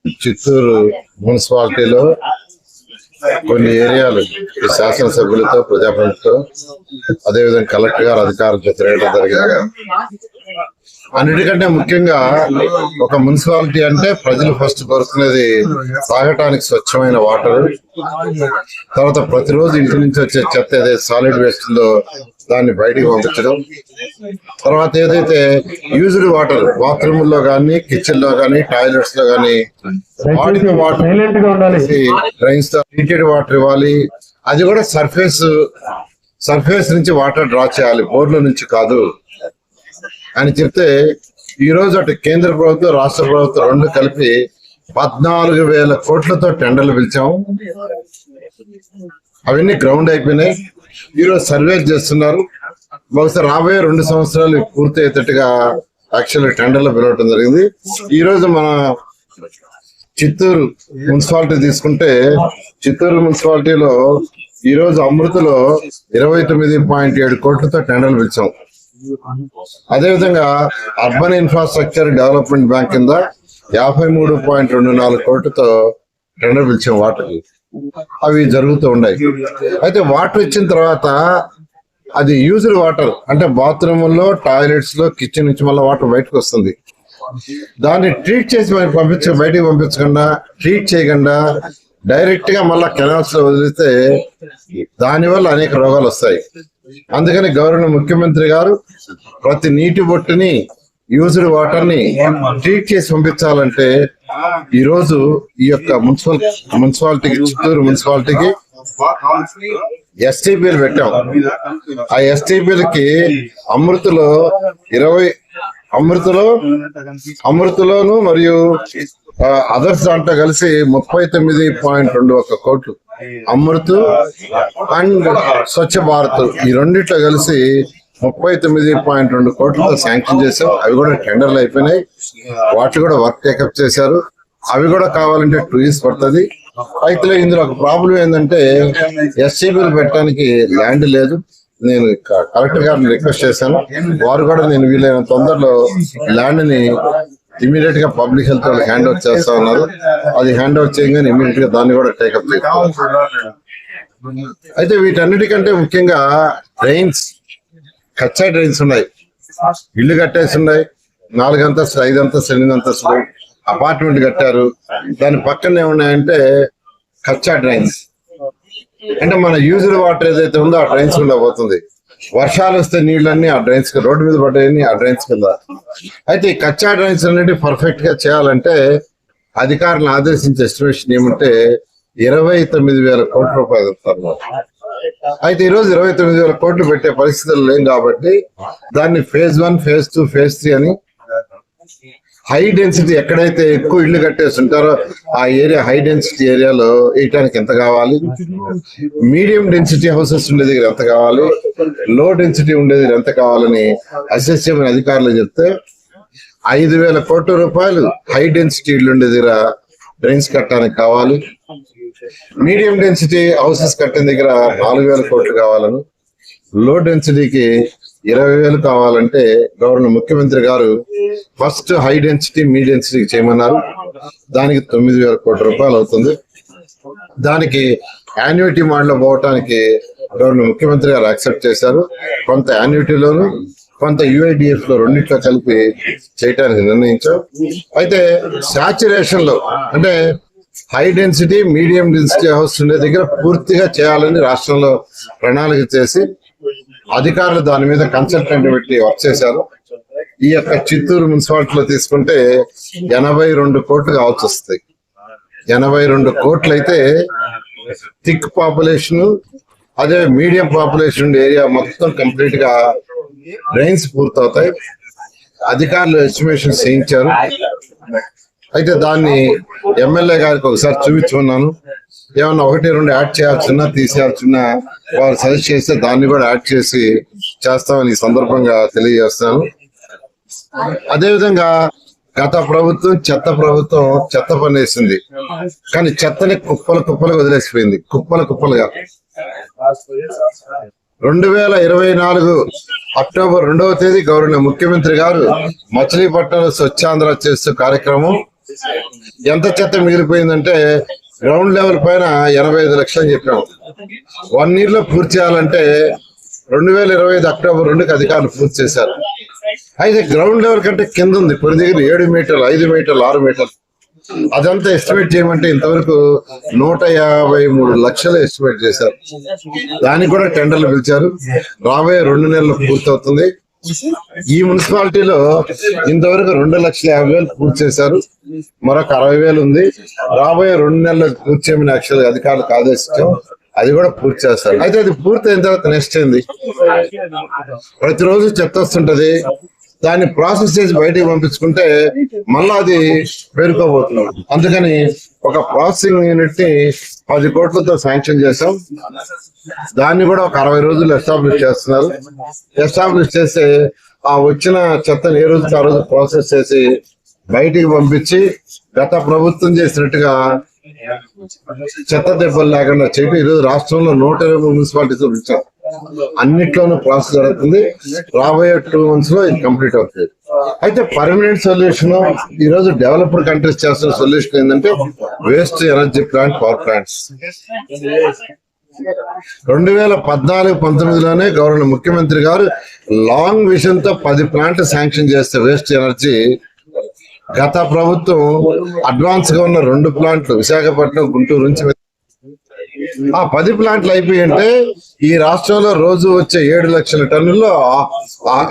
చిత్తూరు మున్సిపాలిటీలో కొన్ని ఏరియాలు శాసనసభ్యులతో ప్రజాప్రతినిధులతో అదేవిధంగా కలెక్టర్ గారు అధికారులతో తిరగడం జరిగింది. అన్నిటికంటే ముఖ్యంగా ఒక మున్సిపాలిటీ అంటే ప్రజలు ఫస్ట్ కోరుకునేది తాగటానికి స్వచ్ఛమైన వాటర్, తర్వాత ప్రతిరోజు ఇంటి నుంచి వచ్చే చెత్త ఏదైతే సాలిడ్ వేస్ట్ ఉందో దాన్ని బయటికి పంపించడం, తర్వాత ఏదైతే యూజ్డ్ వాటర్ బాత్రూమ్ లో కానీ కిచెన్ లో కానీ టాయిలెట్స్ లో కానీ వాడిన వాటర్ డ్రైన్స్ తో ట్రీటెడ్ వాటర్ ఇవ్వాలి. అది కూడా సర్ఫేస్ నుంచి వాటర్ డ్రా చేయాలి, బోర్ల నుంచి కాదు అని చెప్తే ఈ రోజు అటు కేంద్ర ప్రభుత్వం రాష్ట్ర ప్రభుత్వం రెండు కలిపి 14,000 కోట్లతో టెండర్లు పిలిచాము. అవన్నీ గ్రౌండ్ అయిపోయినాయి. ఈరోజు సర్వే చేస్తున్నారు. బహుశా రాబోయే 2 సంవత్సరాలు పూర్తి అయ్యేటట్టుగా యాక్చువల్ టెండర్లు పిలవటం జరిగింది. ఈ రోజు మన చిత్తూరు మున్సిపాలిటీ తీసుకుంటే చిత్తూరు మున్సిపాలిటీలో ఈ రోజు అమృతలో 29.7 కోట్లతో టెండర్లు పిలిచాం. అదేవిధంగా అర్బన్ ఇన్ఫ్రాస్ట్రక్చర్ డెవలప్మెంట్ బ్యాంక్ కింద 53.24 కోట్లతో టెండర్ పిలిచాం వాటర్కి. అవి జరుగుతూ ఉన్నాయి. అయితే వాటర్ ఇచ్చిన తర్వాత అది యూజ్డ్ వాటర్ అంటే బాత్రూముల్లో టాయిలెట్స్ లో కిచెన్ నుంచి మళ్ళీ వాటర్ బయటకు వస్తుంది. దాన్ని ట్రీట్ చేసి బయటికి పంపించకుండా ట్రీట్ చేయకుండా డైరెక్ట్ గా మళ్ళా కెనాల్స్ లో వదిలితే దానివల్ల అనేక రోగాలు వస్తాయి. అందుకని గౌరవ ముఖ్యమంత్రి గారు ప్రతి నీటి బొట్టుని యూజ్డ్ వాటర్ ని ట్రీట్ చేసి పంపించాలంటే ఈ రోజు ఈ యొక్క మున్సిపాలిటీకి చిత్తూరు మున్సిపాలిటీకి ఎస్టీపీలు పెట్టాం. ఆ ఎస్టీపీలకి అమృతలోను మరియు అదర్స్ దాంట్లో కలిసి 39.21 కోట్లు, అమృత్ అండ్ స్వచ్ఛ భారత్ ఈ రెండిట్లో కలిసి 39.2 కోట్లతో శాంక్షన్ చేశాం. అవి కూడా టెండర్లు అయిపోయినాయి. వాటిని కూడా వర్క్ టేకప్ చేశారు. అవి కూడా కావాలంటే 2 years పడుతుంది. అయితే ఇందులో ఒక ప్రాబ్లం ఏంటంటే ఎస్టీపీలు పెట్టడానికి ల్యాండ్ లేదు. నేను కలెక్టర్ గారిని రిక్వెస్ట్ చేశాను. వారు కూడా నేను వీలైన తొందరలో ల్యాండ్ ని ఇమీడియట్ గా పబ్లిక్ హెల్త్ వాళ్ళకి హ్యాండ్ ఓవర్ చేస్తా ఉన్నారు. అది హ్యాండ్ ఓవర్ చేయగానే ఇమీడియట్ గా దాన్ని కూడా టేకప్ చేస్తాం. అయితే వీటన్నిటికంటే ముఖ్యంగా డ్రైన్స్, కచ్చా డ్రైన్స్ ఉన్నాయి. ఇల్లు కట్టేసి ఉన్నాయి. 4 అంతస్తులు 5 అంతస్తులు 8 అంతస్తులు అపార్ట్మెంట్ కట్టారు. దాని పక్కన ఏమున్నాయంటే కచ్చా డ్రైన్స్ అంటే మన యూజ్డ్ వాటర్ ఏదైతే ఉందో ఆ డ్రైన్స్ కింద పోతుంది. వర్షాలు వస్తే నీళ్ళన్నీ ఆ డ్రైన్స్ రోడ్డు మీద పడ్డాయని ఆ డ్రైన్స్ కింద. అయితే ఈ కచ్చా డ్రైన్స్ అన్నిటి పర్ఫెక్ట్ గా చేయాలంటే అధికారులను ఆదేశించే ఎస్టిమేషన్ ఏమంటే 29,000 కోట్ల రూపాయలు ఇస్తారు. అయితే ఈరోజు 29,000 కోట్లు పెట్టే పరిస్థితులు లేం కాబట్టి దాన్ని phase 1, phase 2, phase 3 అని హై డెన్సిటీ ఎక్కడైతే ఎక్కువ ఇళ్లు కట్టేస్తుంటారో ఆ ఏరియా హై డెన్సిటీ ఏరియాలో వేయటానికి ఎంత కావాలి, మీడియం డెన్సిటీ హౌసెస్ ఉండే దగ్గర ఎంత కావాలి, లో డెన్సిటీ ఉండే దగ్గర ఎంత కావాలని అసెస్ చేయమని అధికారులు చెప్తే 5,000 కోట్ల రూపాయలు హై డెన్సిటీ ఇళ్లు ఉండే దగ్గర డ్రైన్స్ కట్టడానికి కావాలి. మీడియం డెన్సిటీ హౌసెస్ కట్టిన దగ్గర 4,000 కోట్లు కావాలను, లో డెన్సిటీకి 20,000 కావాలంటే గవర్నర్ ముఖ్యమంత్రి గారు ఫస్ట్ హై డెన్సిటీ మీడియం డెన్సిటీకి చేయమన్నారు. దానికి 9,000 కోట్ల రూపాయలు అవుతుంది. దానికి యాన్యుటీ మోడల్ పోవటానికి గవర్నర్ ముఖ్యమంత్రి గారు యాక్సెప్ట్ చేశారు. కొంత యాన్యుటీలోను కొంత యుఐడిఎఫ్ లో రెండిట్లో కలిపి చేయటానికి నిర్ణయించాం. అయితే సాచురేషన్ లో అంటే high density medium density house ఉండే దగ్గర పూర్తిగా చేయాలని రాష్ట్రంలో ప్రణాళిక చేసి అధికారులు దాని మీద కన్సల్టెంట్ పెట్టి వర్క్ చేశారు. ఈ యొక్క చిత్తూరు మున్సిపాలిటీలో తీసుకుంటే 82 కోట్లు కావాల్సి వస్తాయి. 82 కోట్లు అయితే థిక్ పాపులేషన్ అదే మీడియం పాపులేషన్ ఉండే ఏరియా మొత్తం కంప్లీట్ గా డ్రైన్స్ పూర్తవుతాయి. అధికారులు ఎస్టిమేషన్ చేయించారు. అయితే దాన్ని ఎమ్మెల్యే గారికి ఒకసారి చూపించుకున్నాను. ఏమన్నా 1-2 యాడ్ చేయాల్సిన తీసేయాల్సిన వారు సజెస్ట్ చేస్తే దాన్ని కూడా యాడ్ చేసి చేస్తామని ఈ సందర్భంగా తెలియజేస్తాను. అదేవిధంగా గత ప్రభుత్వం చెత్త పనేసింది. కానీ చెత్తని కుప్పలుగా వదిలేసిపోయింది. కుప్పలుగా 2024 అక్టోబర్ 2వ తేదీ గౌరవ ముఖ్యమంత్రి గారు మచిలీపట్నంలో స్వచ్ఛాంధ్ర చేస్తూ కార్యక్రమం ఎంత చెత్త మిగిలిపోయిందంటే గ్రౌండ్ లెవెల్ పైన 85 లక్షలు అని చెప్పాము. 1 year లో పూర్తి చేయాలంటే 2025 అక్టోబర్ 2కి అధికారులు పూర్తి చేశారు. అయితే గ్రౌండ్ లెవెల్ కంటే కింద ఉంది, కొన్ని దగ్గర 7 మీటర్లు, 5 మీటర్లు, 6 మీటర్లు. అదంతా ఎస్టిమేట్ చేయమంటే ఇంతవరకు 153 లక్షలు ఎస్టిమేట్ చేశారు. దానికి కూడా టెండర్లు పిలిచారు. రాబోయే 2 నెలలు పూర్తవుతుంది. ఈ మున్సిపాలిటీలో ఇంతవరకు 2,50,000 పూర్తి చేశారు. మరొక 60,000 ఉంది. రాబోయే 2 నెలలు పూర్తి చేయమని యాక్చువల్గా అధికారులకు ఆదేశించాం. అది కూడా పూర్తి చేస్తారు. అయితే అది పూర్తి అయిన తర్వాత నెక్స్ట్ ఏంది, ప్రతిరోజు చెత్త వస్తుంటది. దాన్ని ప్రాసెస్ చేసి బయటికి పంపించుకుంటే మళ్ళా అది పేరుకోబోతుంది. అందుకని ఒక ప్రాసెసింగ్ యూనిట్ ని 10 కోట్లతో శాంక్షన్ చేశాం. దాన్ని కూడా ఒక 60 రోజులు ఎస్టాబ్లిష్ చేస్తున్నారు. ఎస్టాబ్లిష్ చేస్తే ఆ వచ్చిన చెత్తను ఏ రోజుకి ఆ రోజు ప్రాసెస్ చేసి బయటికి పంపించి గత ప్రభుత్వం చేసినట్టుగా చెత్త దెబ్బలు లేకుండా చేయడం. ఈరోజు రాష్ట్రంలో 120 మున్సిపాలిటీస్ ఉంచారు. అన్నిట్లోనూ ప్రాసెస్ జరుగుతుంది. రాబోయే 2 months లో ఇది కంప్లీట్ అవుతుంది. అయితే పర్మనెంట్ సొల్యూషన్ ఈరోజు డెవలప్డ్ కంట్రీస్ చేస్తున్న సొల్యూషన్ ఏంటంటే waste energy plant, power plants. 2014-19లోనే గవర్నర్ ముఖ్యమంత్రి గారు లాంగ్ విజన్ తో 10 ప్లాంట్లు శాంక్షన్ చేస్తే వేస్ట్ ఎనర్జీ, గత ప్రభుత్వం అడ్వాన్స్ గా ఉన్న 2 ప్లాంట్లు విశాఖపట్నం, గుంటూరు నుంచి ఆ 10 ప్లాంట్లు అయిపోయింటే ఈ రాష్ట్రంలో రోజు వచ్చే 7 లక్షల టన్నుల్లో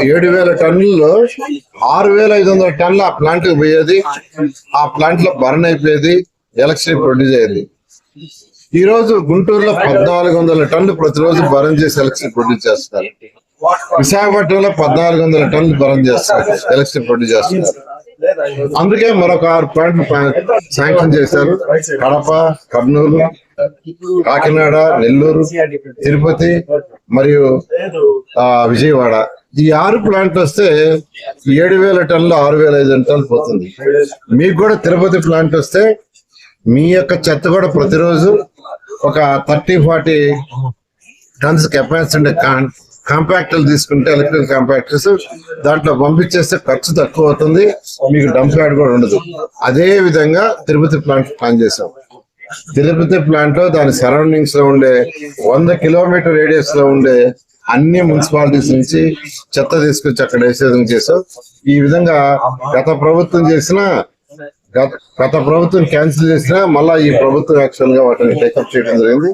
7,000 టన్నుల్లో 6,500 టన్నులు ఆ ప్లాంట్ కి పోయేది. ఆ ప్లాంట్ లో బర్న్ అయిపోయేది, ఎలక్ట్రిసిటీ ప్రొడ్యూస్ అయ్యేది. ఈ రోజు గుంటూరులో 1,400 టన్నులు ప్రతిరోజు బర్న్ చేసి ఎలక్ట్రిసిటీ ప్రొడ్యూస్ చేస్తారు. విశాఖపట్నంలో 1,400 టన్నులు బర్న్ చేస్తారు, ఎలక్ట్రిసిటీ ప్రొడ్యూస్ చేస్తారు. అందుకే మరొక 6 ప్లాంట్లు శాంక్షన్ చేశారు. కడప, కర్నూలు, కాకినాడ, నెల్లూరు, తిరుపతి మరియు విజయవాడ. ఈ 6 ప్లాంట్లు వస్తే 7,000 టన్నులు 6,500 టన్నులు పోతుంది. మీకు కూడా తిరుపతి ప్లాంట్ వస్తే మీ యొక్క చెత్త కూడా ప్రతిరోజు ఒక 30-40 టన్స్ కెపాసిటీ ఉండే కాంపాక్టర్లు తీసుకుంటే, ఎలక్ట్రికల్ కాంపాక్టర్స్, దాంట్లో పంపించేస్తే ఖర్చు తక్కువ అవుతుంది, మీకు డంప్ యార్డ్ కూడా ఉండదు. అదే విధంగా తిరుపతి ప్లాంట్ ప్లాన్ చేసాం. తిరుపతి ప్లాంట్ లో దాని సరౌండింగ్స్ లో ఉండే 100 కిలోమీటర్ రేడియస్ లో ఉండే అన్ని మున్సిపాలిటీస్ నుంచి చెత్త తీసుకొచ్చి అక్కడ వేసేది చేసాం. ఈ విధంగా గత ప్రభుత్వం క్యాన్సిల్ చేసినా మళ్ళా ఈ ప్రభుత్వం యాక్చువల్ గా వాటిని టేకప్ చేయడం జరిగింది.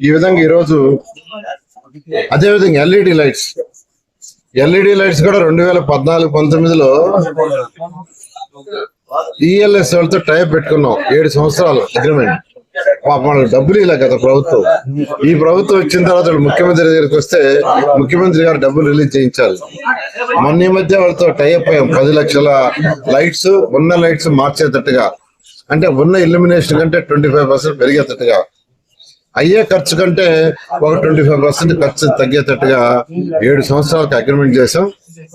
ఈ విధంగా ఈరోజు అదేవిధంగా ఎల్ఈడి లైట్స్ కూడా 2014-19లో ఈఎల్ఎస్ వాళ్ళతో టైప్ పెట్టుకున్నాం. 7 సంవత్సరాలు అగ్రిమెంట్. మనకు డబ్బులు ఇలా గత ప్రభుత్వం. ఈ ప్రభుత్వం వచ్చిన తర్వాత ముఖ్యమంత్రి దగ్గరికి వస్తే ముఖ్యమంత్రి గారు డబ్బులు రిలీజ్ చేయించాలి. మొన్న ఈ మధ్య వాళ్ళతో టైప్ అయ్యాం. 10 లక్షల లైట్స్, ఉన్న లైట్స్ మార్చేటట్టుగా, అంటే ఉన్న ఇల్యూమినేషన్ కంటే 25% పెరిగేటట్టుగా, అయ్యే ఖర్చు కంటే ఒక 25% ఖర్చు తగ్గేటట్టుగా 7 సంవత్సరాలకు అగ్రిమెంట్ చేసాం.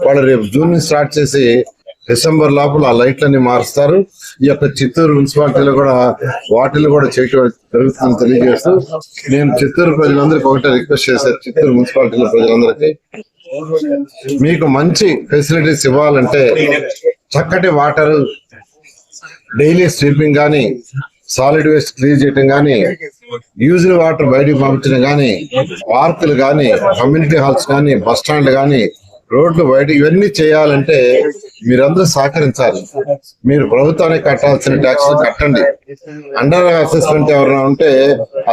వాళ్ళు రేపు జూన్ నుంచి స్టార్ట్ చేసి డిసెంబర్ లోపల ఆ లైట్లన్నీ మారుస్తారు. ఈ యొక్క చిత్తూరు మున్సిపాలిటీలో కూడా వాటిని కూడా చేయటం జరుగుతుందని తెలియజేస్తూ నేను చిత్తూరు ప్రజలందరికీ ఒకటే రిక్వెస్ట్ చేశాను. చిత్తూరు మున్సిపాలిటీలో ప్రజలందరికీ మీకు మంచి ఫెసిలిటీస్ ఇవ్వాలంటే చక్కటి వాటర్, డైలీ స్వీపింగ్ కానీ, సాలిడ్ వేస్ట్ క్లీన్ చేయటం కానీ, యూజ్డ్ వాటర్ బయటకు పంపించడం కానీ, పార్కులు కానీ, కమ్యూనిటీ హాల్స్ కానీ, బస్ స్టాండ్లు కానీ, రోడ్లు బయట, ఇవన్నీ చేయాలంటే మీరందరూ సహకరించాలి. మీరు ప్రభుత్వానికి కట్టాల్సిన ట్యాక్స్లు కట్టండి. అండర్ అసెస్మెంట్ ఎవరైనా ఉంటే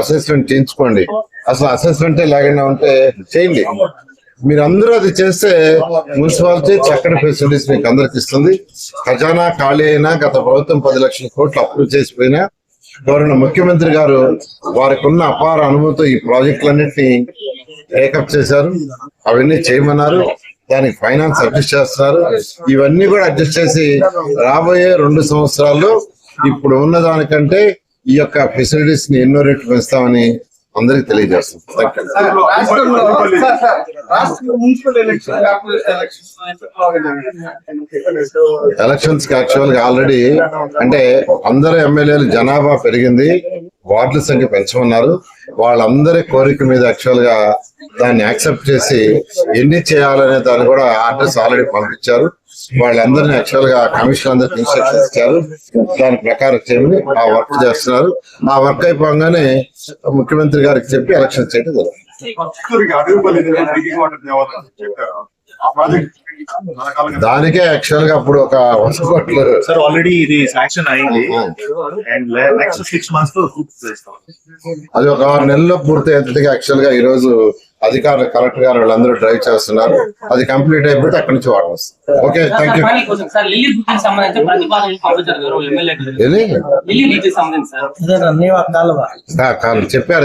అసెస్మెంట్ చేయించుకోండి. అసలు అసెస్మెంటే లేకుండా ఉంటే చేయండి. మీరందరూ అది చేస్తే మున్సిపాలిటీ చక్కటి ఫెసిలిటీస్ మీకు అందరికి ఇస్తుంది. ఖజానా ఖాళీ అయినా గత ప్రభుత్వం 10 లక్షల కోట్లు అప్రూవ్ చేసిపోయినా గవర్నర్ ముఖ్యమంత్రి గారు వారికి ఉన్న అపార అనుభవంతో ఈ ప్రాజెక్టులన్నింటినీ టేకప్ చేశారు. అవన్నీ చేయమన్నారు. దానికి ఫైనాన్స్ అడ్జస్ట్ చేస్తున్నారు. ఇవన్నీ కూడా అడ్జస్ట్ చేసి రాబోయే 2 సంవత్సరాల్లో ఇప్పుడు ఉన్న దానికంటే ఈ యొక్క ఫెసిలిటీస్ ని ఎన్నో రెట్లు పెంచుతామని అందరికి తెలియజేస్తాం. ఎలక్షన్స్ కి యాక్చువల్ గా ఆల్రెడీ అంటే అందరు ఎమ్మెల్యేలు జనాభా పెరిగింది, వార్డుల సంఖ్య పెంచమన్నారు. వాళ్ళందరి కోరిక మీద యాక్చువల్ గా దాన్ని యాక్సెప్ట్ చేసి ఎన్ని చేయాలనే దాన్ని కూడా ఆర్డర్స్ ఆల్రెడీ పంపించారు. వాళ్ళందరినీ యాక్చువల్ గా కమిషన్ అందరికి ఇన్స్ట్రక్షన్స్ ఇచ్చారు. దాని ప్రకారం చేయమని ఆ వర్క్ చేస్తున్నారు. ఆ వర్క్ అయిపోగానే ముఖ్యమంత్రి గారికి చెప్పి ఎలక్షన్ చేయడం జరుగుతుంది. దానికే యాక్చువల్ గా అప్పుడు ఒక 100 కోట్లు సార్ ఆల్రెడీ ఇది శాంక్షన్ అయింది అండ్ నెక్స్ట్ 6 months లో అది ఒక 6 నెలల్లో పూర్తి అయ్యేట్టుగా యాక్చువల్ గా ఈ రోజు అధికారులు కలెక్టర్ గారు వాళ్ళందరూ డ్రైవ్ చేస్తున్నారు. అది కంప్లీట్ అయిపోతే అక్కడి నుంచి వాడడం. Okay, thank you. చెప్పారు,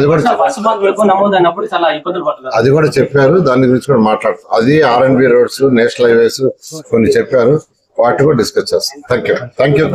అది కూడా చెప్పారు. దాని గురించి కూడా మాట్లాడుతారు. అది R&B రోడ్స్, నేషనల్ హైవేస్ కొన్ని చెప్పారు. వాటి కూడా డిస్కస్ చేస్తాం. Thank you.